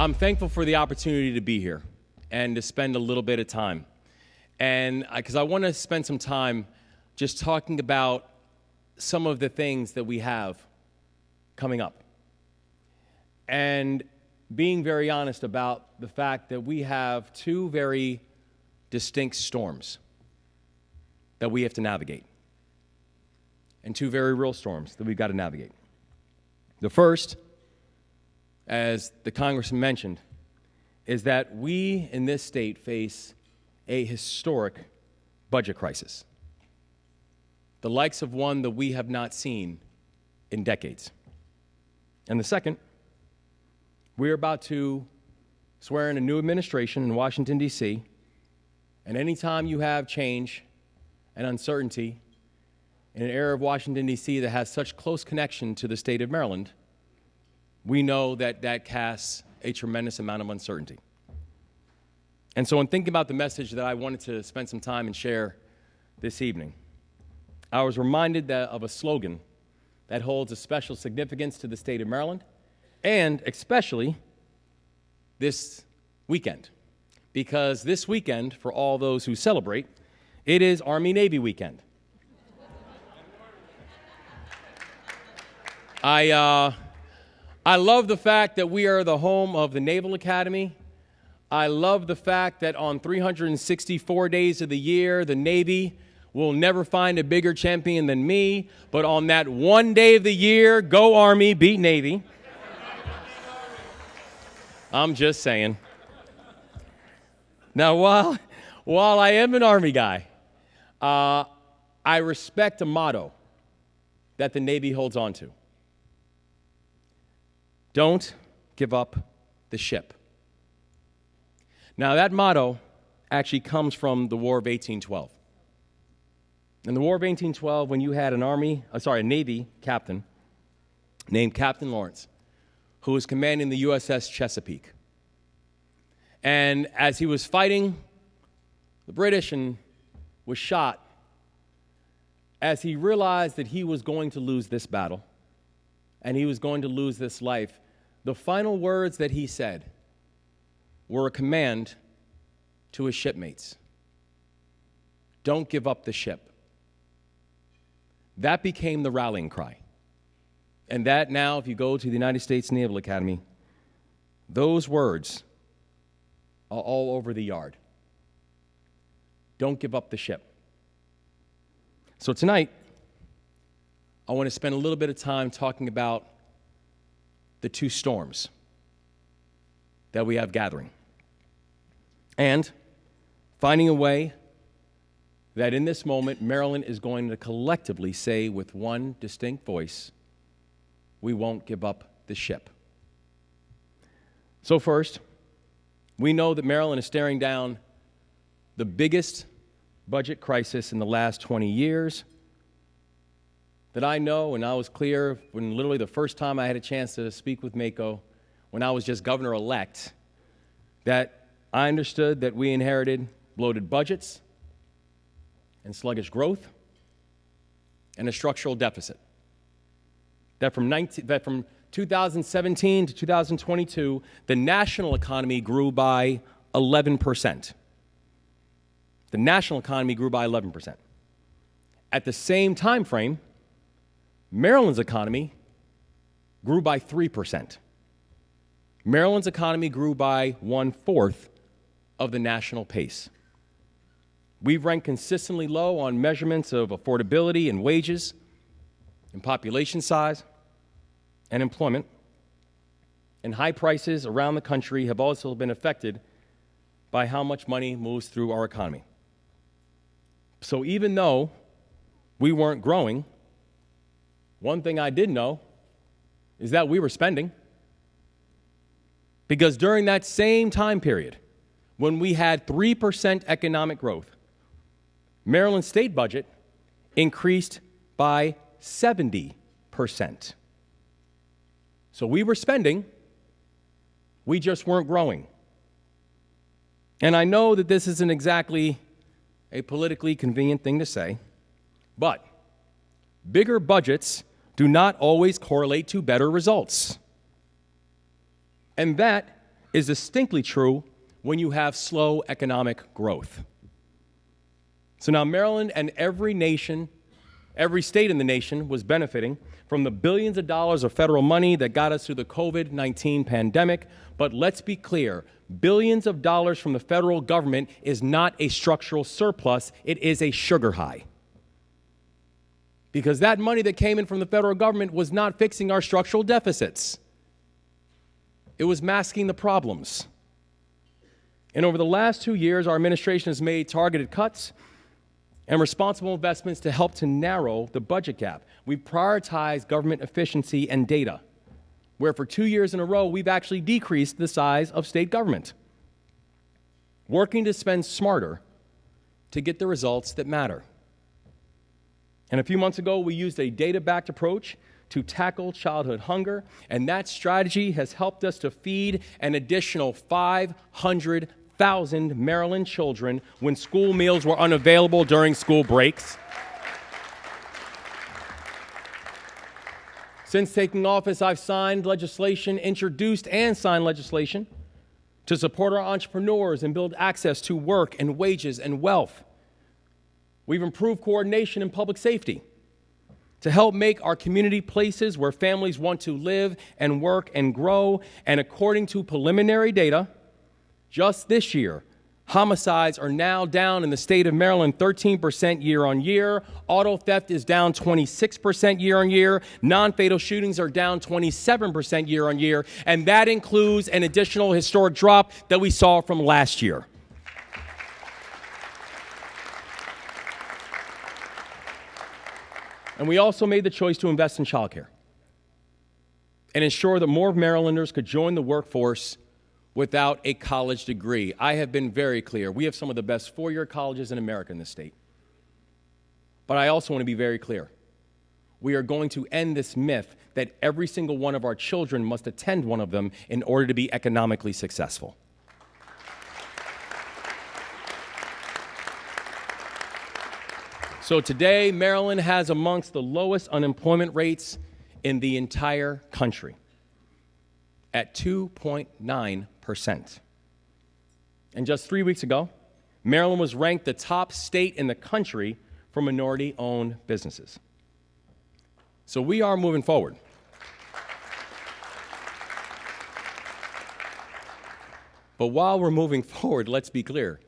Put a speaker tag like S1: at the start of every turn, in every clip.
S1: I'm thankful for the opportunity to be here and to spend a little bit of time. And because I want to spend some time just talking about some of the things that we have coming up. And being very honest about the fact that we have two very distinct storms that we have to navigate. And two very real storms that we've got to navigate. The first, as the Congressman mentioned, is that we in this state face a historic budget crisis, the likes of one that we have not seen in decades. And the second, we're about to swear in a new administration in Washington, D.C., and anytime you have change and uncertainty in an area of Washington, D.C. that has such close connection to the state of Maryland, we know that that casts a tremendous amount of uncertainty. And so in thinking about the message that I wanted to spend some time and share this evening, I was reminded of a slogan that holds a special significance to the state of Maryland, and especially this weekend. Because this weekend, for all those who celebrate, it is Army-Navy weekend. I love the fact that we are the home of the Naval Academy. I love the fact that on 364 days of the year, the Navy will never find a bigger champion than me. But on that one day of the year, go Army, beat Navy. I'm just saying. Now, while I am an Army guy, I respect a motto that the Navy holds on to. Don't give up the ship. Now, that motto actually comes from the War of 1812. In the War of 1812, when you had a Navy captain named Captain Lawrence, who was commanding the USS Chesapeake. And as he was fighting the British and was shot, as he realized that he was going to lose this battle and he was going to lose this life, the final words that he said were a command to his shipmates. Don't give up the ship. That became the rallying cry. And that now, if you go to the United States Naval Academy, those words are all over the yard. Don't give up the ship. So tonight, I want to spend a little bit of time talking about the two storms that we have gathering. And finding a way that in this moment, Maryland is going to collectively say with one distinct voice, we won't give up the ship. So first, we know that Maryland is staring down the biggest budget crisis in the last 20 years that I know, and I was clear when literally the first time I had a chance to speak with MACo, when I was just governor-elect, that I understood that we inherited bloated budgets and sluggish growth and a structural deficit. That from 2017 to 2022, the national economy grew by 11%. The national economy grew by 11%. At the same time frame, Maryland's economy grew by 3%. Maryland's economy grew by 1/4 of the national pace. We've ranked consistently low on measurements of affordability and wages, and population size, and employment. And high prices around the country have also been affected by how much money moves through our economy. So even though we weren't growing, one thing I did know is that we were spending. Because during that same time period, when we had 3% economic growth, Maryland's state budget increased by 70%. So we were spending, we just weren't growing. And I know that this isn't exactly a politically convenient thing to say, but bigger budgets do not always correlate to better results. And that is distinctly true when you have slow economic growth. So now Maryland and every state in the nation was benefiting from the billions of dollars of federal money that got us through the COVID-19 pandemic. But let's be clear, billions of dollars from the federal government is not a structural surplus, it is a sugar high. Because that money that came in from the federal government was not fixing our structural deficits. It was masking the problems. And over the last 2 years, our administration has made targeted cuts and responsible investments to help to narrow the budget gap. We've prioritized government efficiency and data, where for 2 years in a row, we've actually decreased the size of state government, working to spend smarter to get the results that matter. And a few months ago, we used a data-backed approach to tackle childhood hunger, and that strategy has helped us to feed an additional 500,000 Maryland children when school meals were unavailable during school breaks. Since taking office, I've introduced and signed legislation to support our entrepreneurs and build access to work and wages and wealth. We've improved coordination in public safety to help make our community places where families want to live and work and grow. And according to preliminary data, just this year, homicides are now down in the state of Maryland 13% year on year. Auto theft is down 26% year on year. Non-fatal shootings are down 27% year on year. And that includes an additional historic drop that we saw from last year. And we also made the choice to invest in childcare and ensure that more Marylanders could join the workforce without a college degree. I have been very clear. We have some of the best four-year colleges in America in this state. But I also want to be very clear. We are going to end this myth that every single one of our children must attend one of them in order to be economically successful. So today, Maryland has amongst the lowest unemployment rates in the entire country at 2.9%. And just 3 weeks ago, Maryland was ranked the top state in the country for minority-owned businesses. So we are moving forward. But while we're moving forward, let's be clear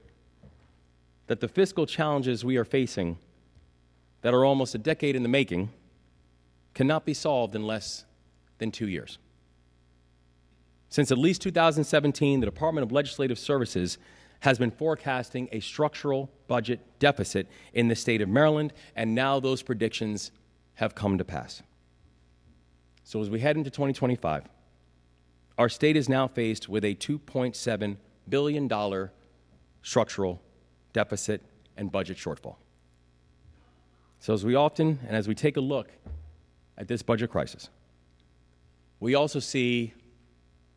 S1: that the fiscal challenges we are facing that are almost a decade in the making cannot be solved in less than 2 years. Since at least 2017, the Department of Legislative Services has been forecasting a structural budget deficit in the state of Maryland, and now those predictions have come to pass. So as we head into 2025, our state is now faced with a $2.7 billion structural deficit and budget shortfall. So as we take a look at this budget crisis, we also see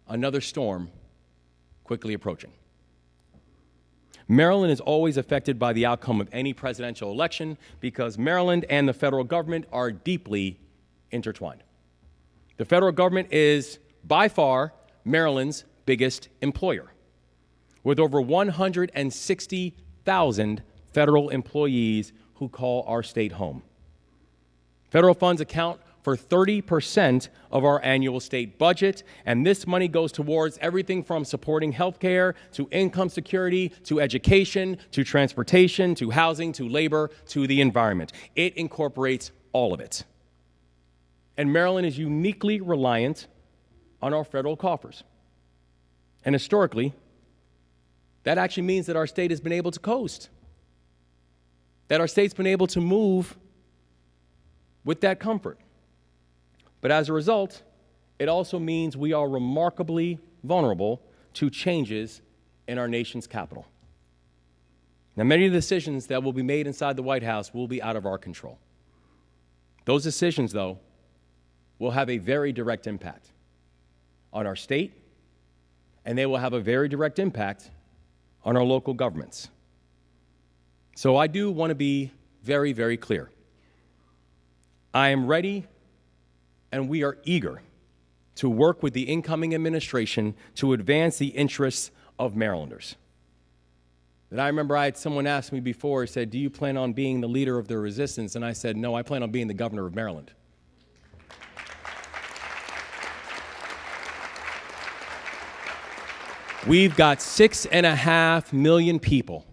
S1: another storm quickly approaching. Maryland is always affected by the outcome of any presidential election because Maryland and the federal government are deeply intertwined. The federal government is by far Maryland's biggest employer, with over 160,000 federal employees who call our state home. Federal funds account for 30% of our annual state budget, and this money goes towards everything from supporting healthcare to income security to education to transportation to housing to labor to the environment. It incorporates all of it. And Maryland is uniquely reliant on our federal coffers. And historically, that actually means that our state has been able to coast, that our state's been able to move with that comfort. But as a result, it also means we are remarkably vulnerable to changes in our nation's capital. Now, many of the decisions that will be made inside the White House will be out of our control. Those decisions, though, will have a very direct impact on our state, and they will have a very direct impact on our local governments. So I do want to be very, very clear. I am ready, and we are eager to work with the incoming administration to advance the interests of Marylanders. And I remember I had someone ask me before, said, do you plan on being the leader of the resistance? And I said, no, I plan on being the governor of Maryland. We've got 6.5 million people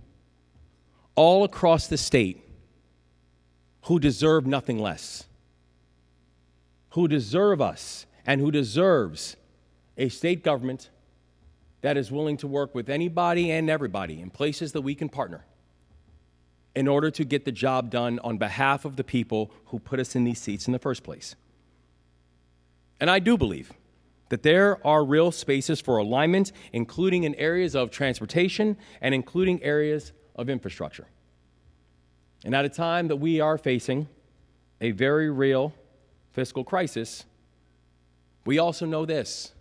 S1: all across the state who deserve nothing less, who deserve us, and who deserves a state government that is willing to work with anybody and everybody in places that we can partner in order to get the job done on behalf of the people who put us in these seats in the first place. And I do believe that there are real spaces for alignment, including in areas of transportation and including areas of infrastructure. And at a time that we are facing a very real fiscal crisis, we also know this.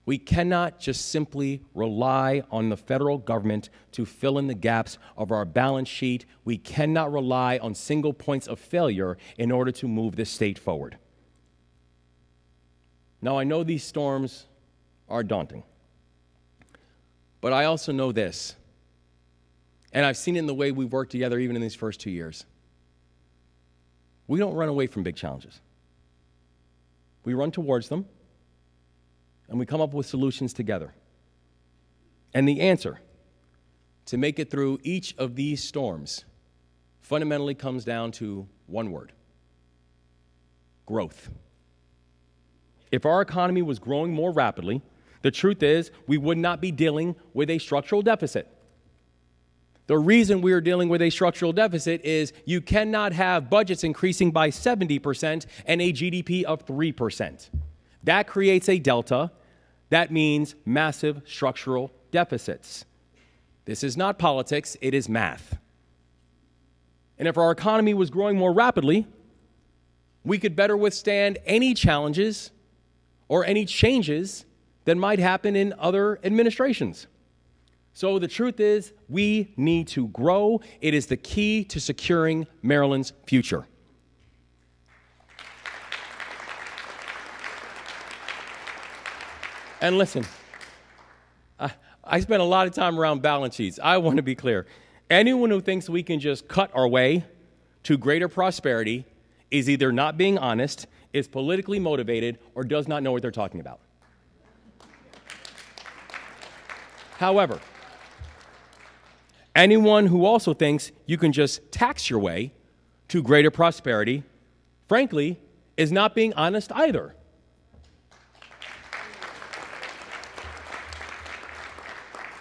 S1: We cannot just simply rely on the federal government to fill in the gaps of our balance sheet. We cannot rely on single points of failure in order to move this state forward. Now, I know these storms are daunting, but I also know this, and I've seen it in the way we've worked together even in these first 2 years. We don't run away from big challenges. We run towards them, and we come up with solutions together. And the answer to make it through each of these storms fundamentally comes down to one word: growth. If our economy was growing more rapidly, the truth is we would not be dealing with a structural deficit. The reason we are dealing with a structural deficit is you cannot have budgets increasing by 70% and a GDP of 3%. That creates a delta. That means massive structural deficits. This is not politics, it is math. And if our economy was growing more rapidly, we could better withstand any challenges or any changes that might happen in other administrations. So the truth is, we need to grow. It is the key to securing Maryland's future. And listen, I spent a lot of time around balance sheets. I want to be clear. Anyone who thinks we can just cut our way to greater prosperity is either not being honest, is politically motivated, or does not know what they're talking about. However, anyone who also thinks you can just tax your way to greater prosperity, frankly, is not being honest either.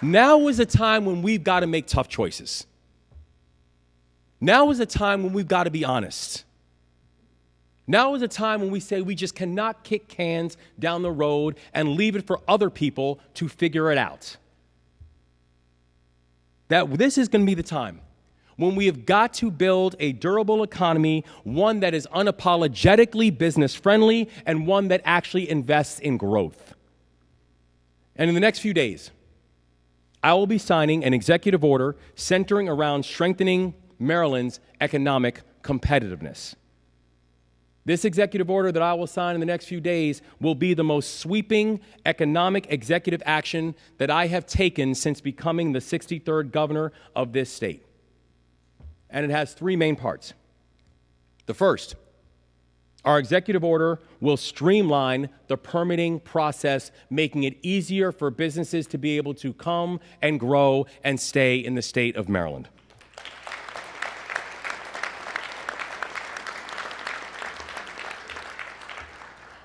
S1: Now is a time when we've got to make tough choices. Now is a time when we've got to be honest. Now is a time when we say we just cannot kick cans down the road and leave it for other people to figure it out. That this is going to be the time when we have got to build a durable economy, one that is unapologetically business-friendly and one that actually invests in growth. And in the next few days, I will be signing an executive order centering around strengthening Maryland's economic competitiveness. This executive order that I will sign in the next few days will be the most sweeping economic executive action that I have taken since becoming the 63rd governor of this state. And it has three main parts. The first, our executive order will streamline the permitting process, making it easier for businesses to be able to come and grow and stay in the state of Maryland.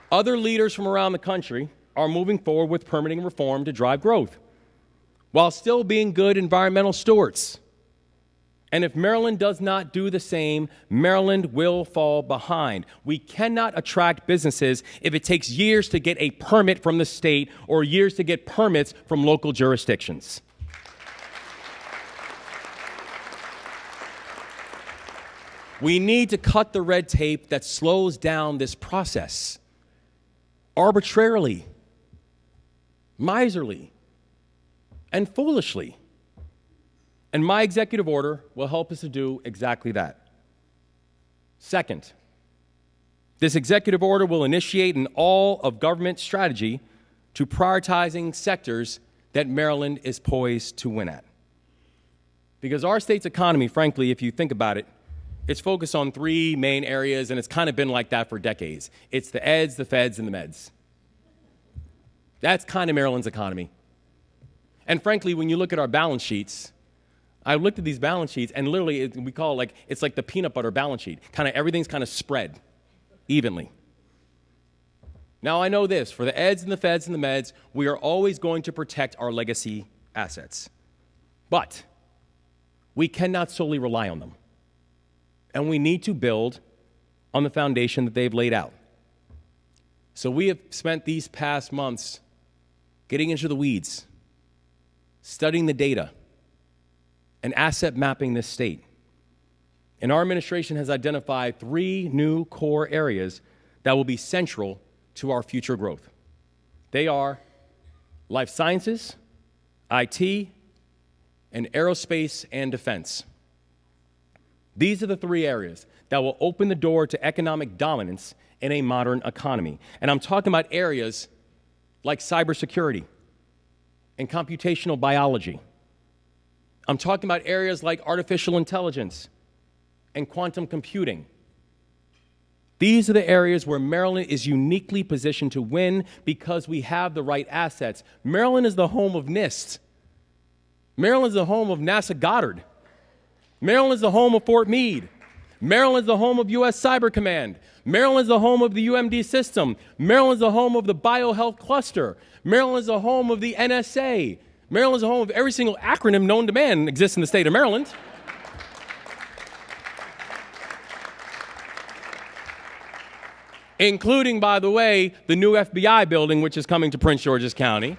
S1: Other leaders from around the country are moving forward with permitting reform to drive growth, while still being good environmental stewards. And if Maryland does not do the same, Maryland will fall behind. We cannot attract businesses if it takes years to get a permit from the state or years to get permits from local jurisdictions. We need to cut the red tape that slows down this process. Arbitrarily, miserly, and foolishly. And my executive order will help us to do exactly that. Second, This executive order will initiate an all-of-government strategy to prioritizing sectors that Maryland is poised to win at. Because our state's economy, frankly, if you think about it, it's focused on three main areas, and it's kind of been like that for decades. It's the eds, the feds, and the meds. That's kind of Maryland's economy. And frankly, when you look at our balance sheets, I looked at these balance sheets, and literally, we call it like, it's like the peanut butter balance sheet. Kind of everything's kind of spread evenly. Now, I know this, for the eds and the feds and the meds, we are always going to protect our legacy assets. But we cannot solely rely on them. And we need to build on the foundation that they've laid out. So we have spent these past months getting into the weeds, studying the data, and asset mapping this state. And our administration has identified 3 new core areas that will be central to our future growth. They are life sciences, IT, and aerospace and defense. These are the 3 areas that will open the door to economic dominance in a modern economy. And I'm talking about areas like cybersecurity and computational biology. I'm talking about areas like artificial intelligence and quantum computing. These are the areas where Maryland is uniquely positioned to win because we have the right assets. Maryland is the home of NIST. Maryland is the home of NASA Goddard. Maryland is the home of Fort Meade. Maryland is the home of U.S. Cyber Command. Maryland is the home of the UMD system. Maryland is the home of the biohealth cluster. Maryland is the home of the NSA. Maryland is the home of every single acronym known to man exists in the state of Maryland. Including, by the way, the new FBI building, which is coming to Prince George's County.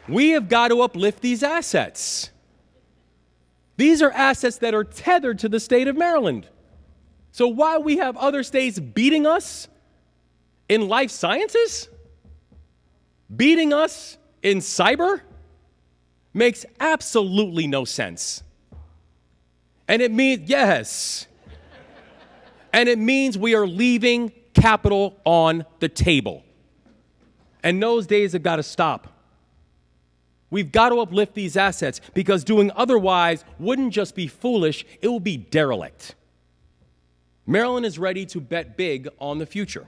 S1: We have got to uplift these assets. These are assets that are tethered to the state of Maryland. So while we have other states beating us in life sciences, beating us in cyber, makes absolutely no sense. And it means, yes, and it means we are leaving capital on the table. And those days have got to stop. We've got to uplift these assets because doing otherwise wouldn't just be foolish, it will be derelict. Maryland is ready to bet big on the future.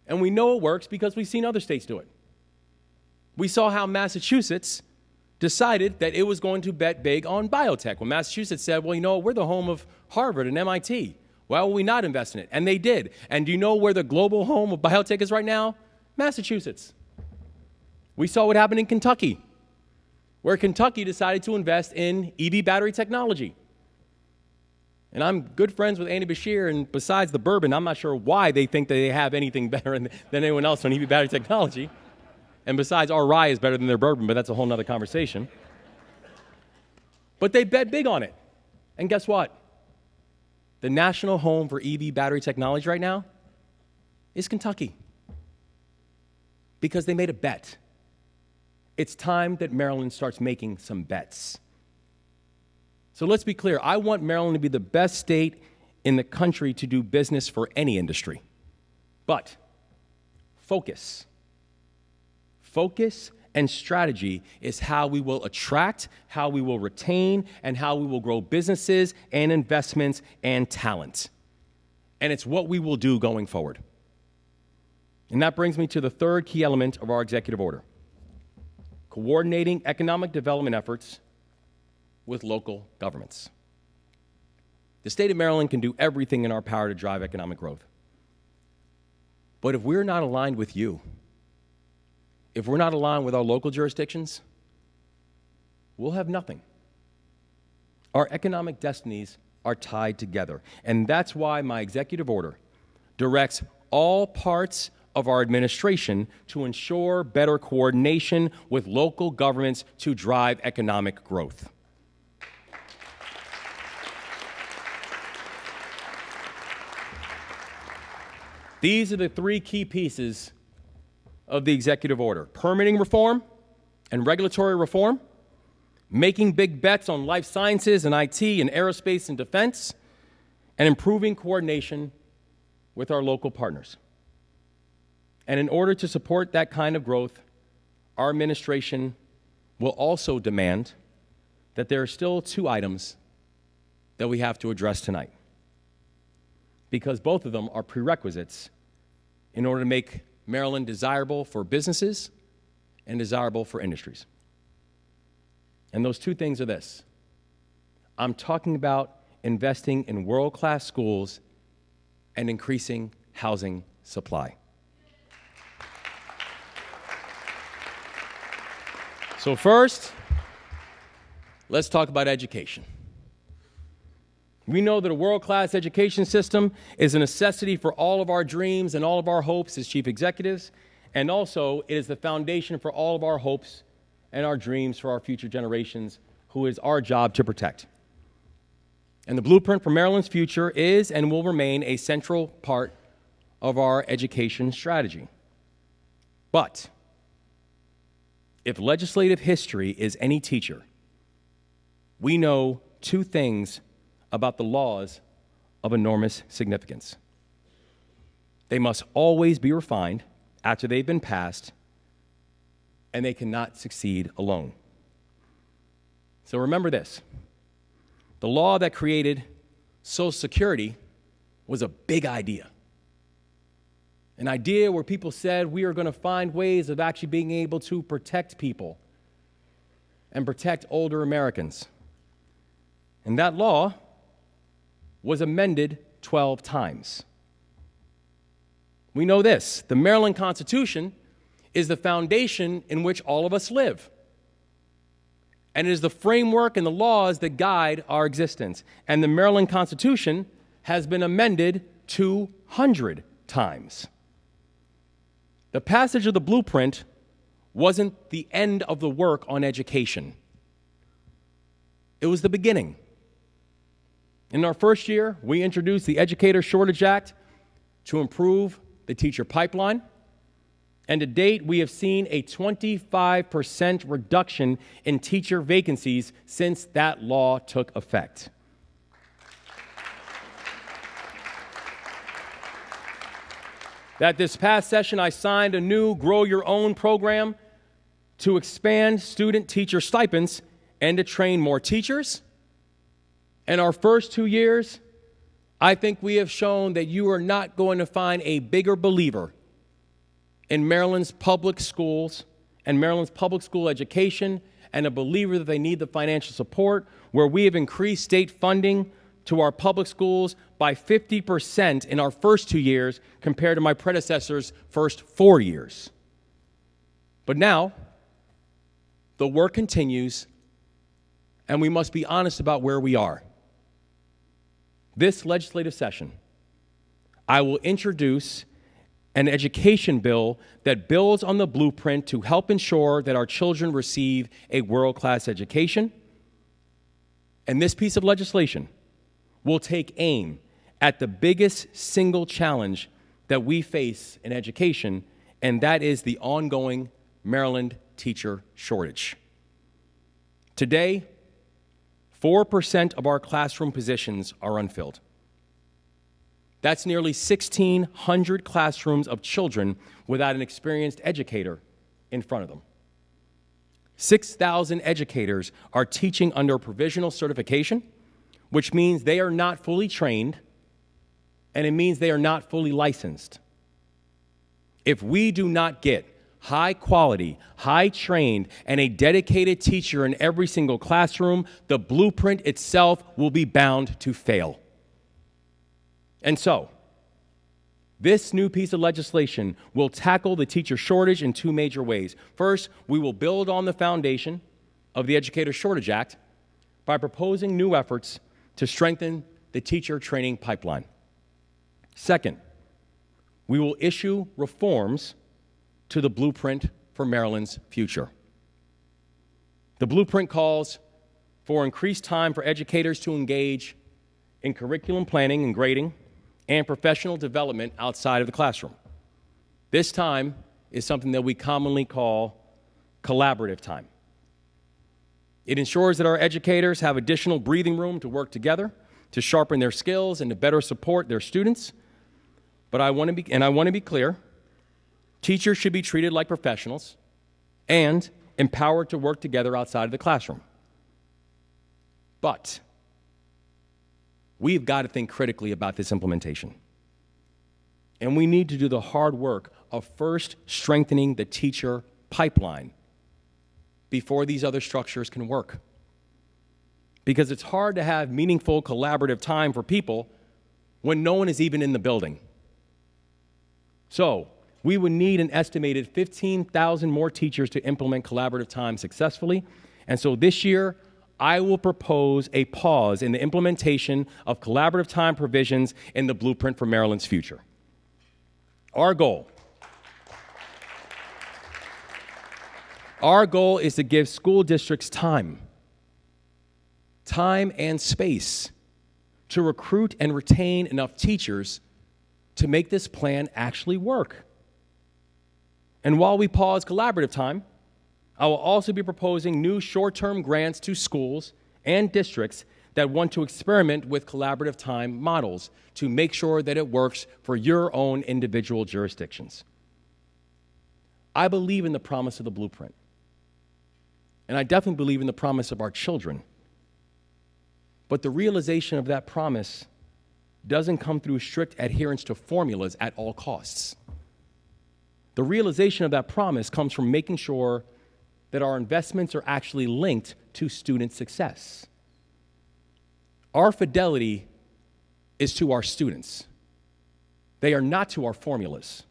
S1: And we know it works because we've seen other states do it. We saw how Massachusetts decided that it was going to bet big on biotech. When Massachusetts said, well, you know, we're the home of Harvard and MIT. Why will we not invest in it? And they did. And do you know where the global home of biotech is right now? Massachusetts. We saw what happened in Kentucky, where Kentucky decided to invest in EV battery technology. And I'm good friends with Andy Bashir, and besides the bourbon, I'm not sure why they think that they have anything better than anyone else on EV battery technology. And besides, our rye is better than their bourbon, but that's a whole other conversation. But they bet big on it. And guess what? The national home for EV battery technology right now is Kentucky. Because they made a bet. It's time that Maryland starts making some bets. So let's be clear. I want Maryland to be the best state in the country to do business for any industry. But focus. Focus and strategy is how we will attract, how we will retain, and how we will grow businesses and investments and talent. And it's what we will do going forward. And that brings me to the third key element of our executive order: coordinating economic development efforts with local governments. The state of Maryland can do everything in our power to drive economic growth. But if we're not aligned with you, if we're not aligned with our local jurisdictions, we'll have nothing. Our economic destinies are tied together. And that's why my executive order directs all parts of our administration to ensure better coordination with local governments to drive economic growth. These are the 3 key pieces of the executive order: permitting reform and regulatory reform, making big bets on life sciences and IT and aerospace and defense, and improving coordination with our local partners. And in order to support that kind of growth, our administration will also demand that there are still 2 items that we have to address tonight, because both of them are prerequisites in order to make Maryland desirable for businesses and desirable for industries. And those 2 things are this. I'm talking about investing in world-class schools and increasing housing supply. So first, let's talk about education. We know that a world-class education system is a necessity for all of our dreams and all of our hopes as chief executives, and also it is the foundation for all of our hopes and our dreams for our future generations, who is our job to protect. And the blueprint for Maryland's future is and will remain a central part of our education strategy. But if legislative history is any teacher, we know 2 things about the laws of enormous significance. They must always be refined after they've been passed, and they cannot succeed alone. So remember this. The law that created Social Security was a big idea. An idea where people said we are going to find ways of actually being able to protect people and protect older Americans. And that law was amended 12 times. We know this. The Maryland Constitution is the foundation in which all of us live. And it is the framework and the laws that guide our existence. And the Maryland Constitution has been amended 200 times. The passage of the blueprint wasn't the end of the work on education. It was the beginning. In our first year, we introduced the Educator Shortage Act to improve the teacher pipeline. And to date, we have seen a 25% reduction in teacher vacancies since that law took effect. That this past session, I signed a new Grow Your Own program to expand student-teacher stipends and to train more teachers. In our first 2 years, I think we have shown that you are not going to find a bigger believer in Maryland's public schools and Maryland's public school education, and a believer that they need the financial support, where we have increased state funding to our public schools by 50% in our first 2 years compared to my predecessor's first 4 years. But now, the work continues, and we must be honest about where we are. This legislative session, I will introduce an education bill that builds on the blueprint to help ensure that our children receive a world-class education. And this piece of legislation will take aim at the biggest single challenge that we face in education, and that is the ongoing Maryland teacher shortage. Today, 4% of our classroom positions are unfilled. That's nearly 1,600 classrooms of children without an experienced educator in front of them. 6,000 educators are teaching under provisional certification, which means they are not fully trained, and it means they are not fully licensed. If we do not get high quality, high trained, and a dedicated teacher in every single classroom, the blueprint itself will be bound to fail. And so, this new piece of legislation will tackle the teacher shortage in 2 major ways. First, we will build on the foundation of the Educator Shortage Act by proposing new efforts to strengthen the teacher training pipeline. Second, we will issue reforms to the blueprint for Maryland's future. The blueprint calls for increased time for educators to engage in curriculum planning and grading and professional development outside of the classroom. This time is something that we commonly call collaborative time. It ensures that our educators have additional breathing room to work together, to sharpen their skills, and to better support their students. But I want to be clear, teachers should be treated like professionals and empowered to work together outside of the classroom. But we've got to think critically about this implementation. And we need to do the hard work of first strengthening the teacher pipeline before these other structures can work. Because it's hard to have meaningful collaborative time for people when no one is even in the building. So, we would need an estimated 15,000 more teachers to implement collaborative time successfully. And so this year, I will propose a pause in the implementation of collaborative time provisions in the blueprint for Maryland's future. Our goal is to give school districts time and space to recruit and retain enough teachers to make this plan actually work. And while we pause collaborative time, I will also be proposing new short-term grants to schools and districts that want to experiment with collaborative time models to make sure that it works for your own individual jurisdictions. I believe in the promise of the blueprint, and I definitely believe in the promise of our children. But the realization of that promise doesn't come through strict adherence to formulas at all costs. The realization of that promise comes from making sure that our investments are actually linked to student success. Our fidelity is to our students. They are not to our formulas.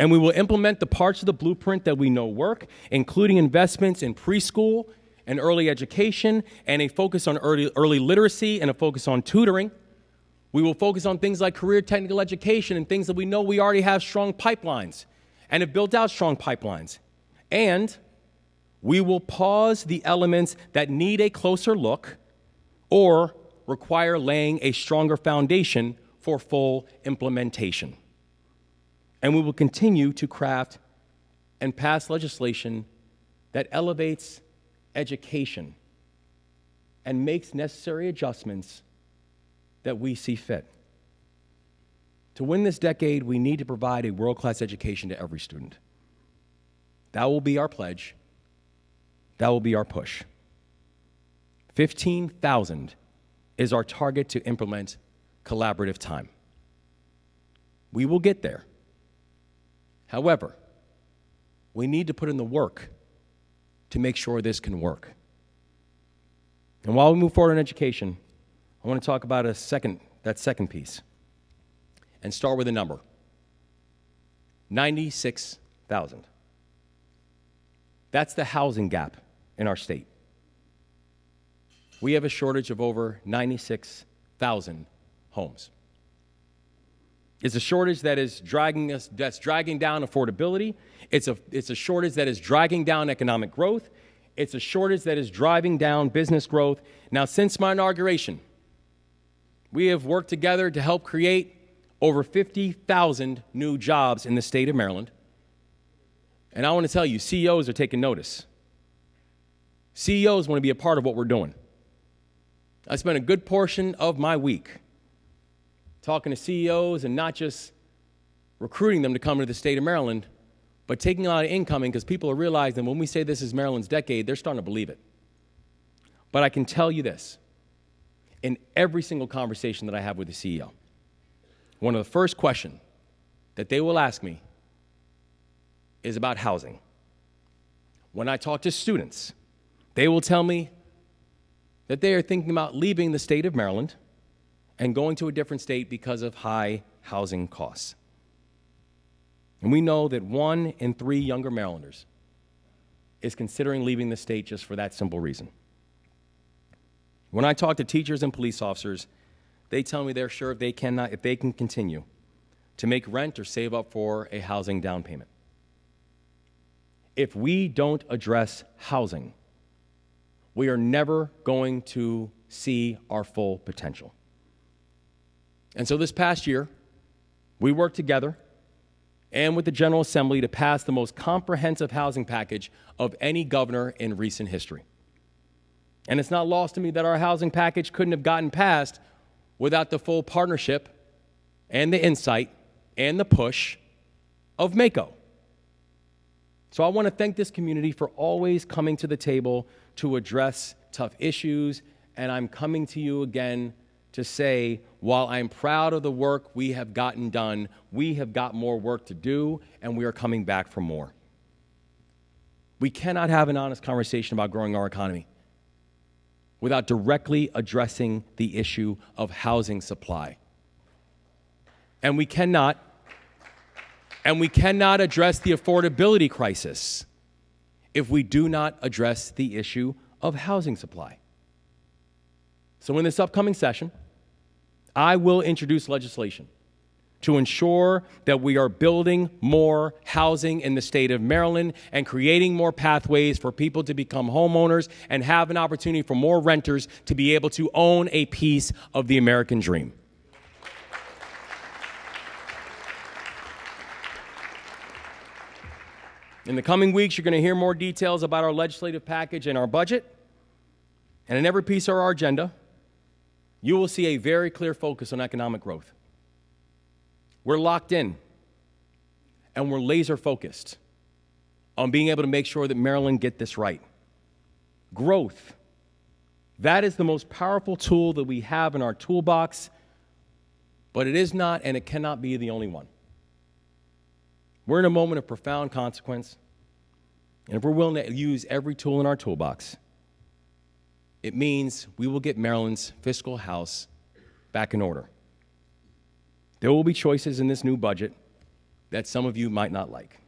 S1: And we will implement the parts of the blueprint that we know work, including investments in preschool and early education, and a focus on early literacy and a focus on tutoring. We will focus on things like career technical education and things that we know we already have strong pipelines and have built out strong pipelines. And we will pause the elements that need a closer look or require laying a stronger foundation for full implementation. And we will continue to craft and pass legislation that elevates education and makes necessary adjustments that we see fit. To win this decade, we need to provide a world-class education to every student. That will be our pledge. That will be our push. 15,000 is our target to implement collaborative time. We will get there. However, we need to put in the work to make sure this can work. And while we move forward in education, I want to talk about that second piece and start with a number. 96,000. That's the housing gap in our state. We have a shortage of over 96,000 homes. It's a shortage that is dragging down affordability. It's a shortage that is dragging down economic growth. It's a shortage that is driving down business growth. Now, since my inauguration, we have worked together to help create over 50,000 new jobs in the state of Maryland. And I want to tell you, CEOs are taking notice. CEOs want to be a part of what we're doing. I spent a good portion of my week talking to CEOs and not just recruiting them to come to the state of Maryland, but taking a lot of incoming because people are realizing when we say this is Maryland's decade, they're starting to believe it. But I can tell you this, in every single conversation that I have with the CEO, one of the first questions that they will ask me is about housing. When I talk to students, they will tell me that they are thinking about leaving the state of Maryland and going to a different state because of high housing costs. And we know that 1 in 3 younger Marylanders is considering leaving the state just for that simple reason. When I talk to teachers and police officers, they tell me they're sure if they can continue to make rent or save up for a housing down payment. If we don't address housing, we are never going to see our full potential. And so this past year, we worked together and with the General Assembly to pass the most comprehensive housing package of any governor in recent history. And it's not lost to me that our housing package couldn't have gotten passed without the full partnership and the insight and the push of MACo. So I want to thank this community for always coming to the table to address tough issues, and I'm coming to you again to say, while I'm proud of the work we have gotten done, we have got more work to do, and we are coming back for more. We cannot have an honest conversation about growing our economy without directly addressing the issue of housing supply. And we cannot address the affordability crisis if we do not address the issue of housing supply. So in this upcoming session, I will introduce legislation to ensure that we are building more housing in the state of Maryland and creating more pathways for people to become homeowners and have an opportunity for more renters to be able to own a piece of the American dream. In the coming weeks, you're going to hear more details about our legislative package and our budget. And in every piece of our agenda, you will see a very clear focus on economic growth. We're locked in, and we're laser focused on being able to make sure that Maryland get this right. Growth, that is the most powerful tool that we have in our toolbox, but it is not and it cannot be the only one. We're in a moment of profound consequence, and if we're willing to use every tool in our toolbox, it means we will get Maryland's fiscal house back in order. There will be choices in this new budget that some of you might not like.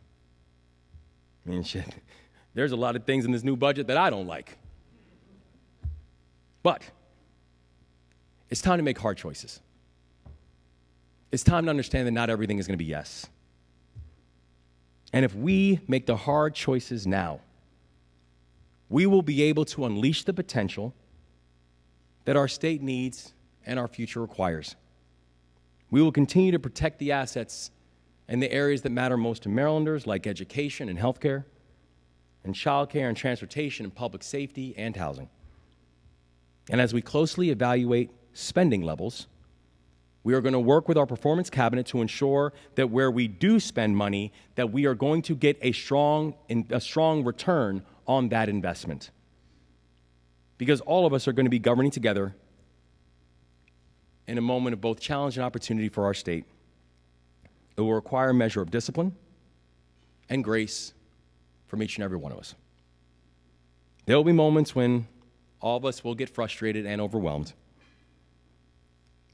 S1: I mean, shit, there's a lot of things in this new budget that I don't like. But it's time to make hard choices. It's time to understand that not everything is going to be yes. And if we make the hard choices now, we will be able to unleash the potential that our state needs and our future requires. We will continue to protect the assets in the areas that matter most to Marylanders, like education and healthcare, and childcare and transportation and public safety and housing. And as we closely evaluate spending levels, we are going to work with our performance cabinet to ensure that where we do spend money, that we are going to get a strong return on that investment. Because all of us are going to be governing together in a moment of both challenge and opportunity for our state. It will require a measure of discipline and grace from each and every one of us. There will be moments when all of us will get frustrated and overwhelmed.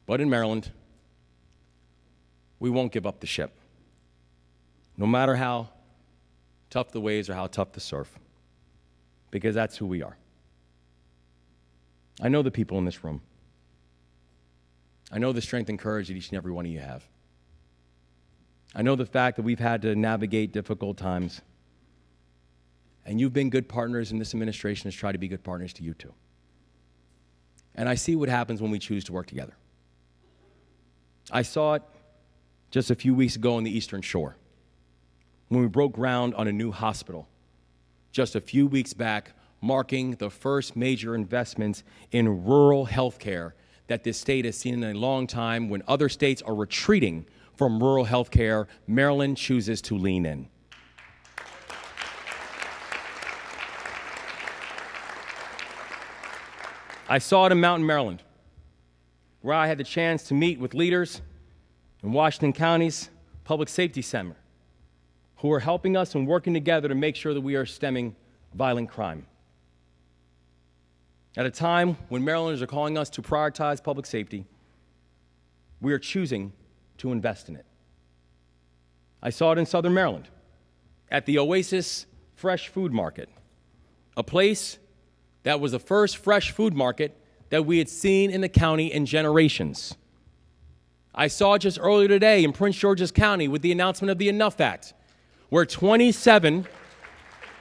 S1: But in Maryland, we won't give up the ship, no matter how tough the waves or how tough the surf, because that's who we are. I know the people in this room. I know the strength and courage that each and every one of you have. I know the fact that we've had to navigate difficult times, and you've been good partners, and this administration has tried to be good partners to you too. And I see what happens when we choose to work together. I saw it just a few weeks ago on the Eastern Shore, when we broke ground on a new hospital just a few weeks back, marking the first major investments in rural health care that this state has seen in a long time. When other states are retreating from rural health care, Maryland chooses to lean in. I saw it in Mountain, Maryland, where I had the chance to meet with leaders in Washington County's Public Safety Center, who are helping us and working together to make sure that we are stemming violent crime. At a time when Marylanders are calling us to prioritize public safety, we are choosing to invest in it. I saw it in Southern Maryland at the Oasis Fresh Food Market, a place that was the first fresh food market that we had seen in the county in generations. I saw it just earlier today in Prince George's County with the announcement of the Enough Act, where 27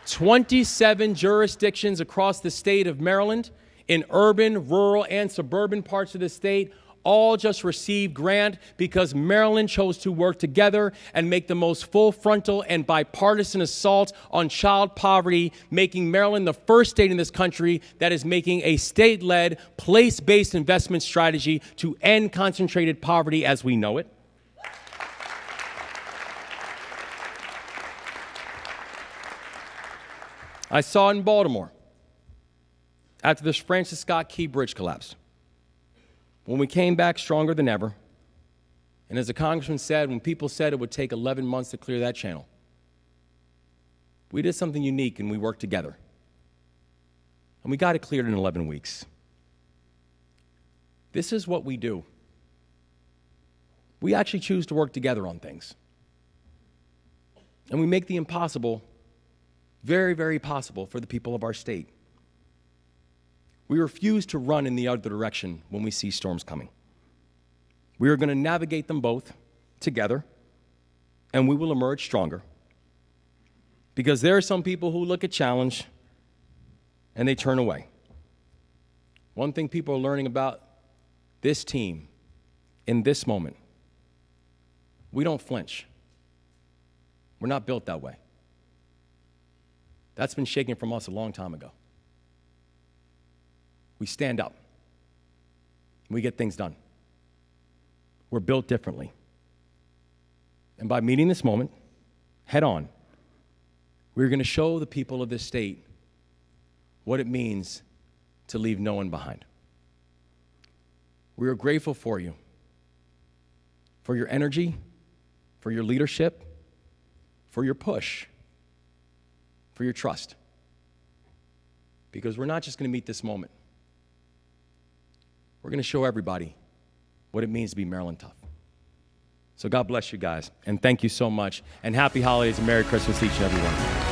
S1: jurisdictions across the state of Maryland, in urban, rural, and suburban parts of the state, all just received grant because Maryland chose to work together and make the most full frontal and bipartisan assault on child poverty, making Maryland the first state in this country that is making a state-led, place-based investment strategy to end concentrated poverty as we know it. I saw it in Baltimore after the Francis Scott Key Bridge collapsed, when we came back stronger than ever. And as the congressman said, when people said it would take 11 months to clear that channel, we did something unique and we worked together. And we got it cleared in 11 weeks. This is what we do. We actually choose to work together on things. And we make the impossible very, very possible for the people of our state. We refuse to run in the other direction when we see storms coming. We are going to navigate them both together, and we will emerge stronger. Because there are some people who look at challenge and they turn away. One thing people are learning about this team in this moment, we don't flinch. We're not built that way. That's been shaken from us a long time ago. We stand up. We get things done. We're built differently. And by meeting this moment head on, we're going to show the people of this state what it means to leave no one behind. We are grateful for you, for your energy, for your leadership, for your push, for your trust. Because we're not just going to meet this moment. We're going to show everybody what it means to be Maryland tough. So God bless you guys, and thank you so much, and happy holidays and Merry Christmas to each and every one.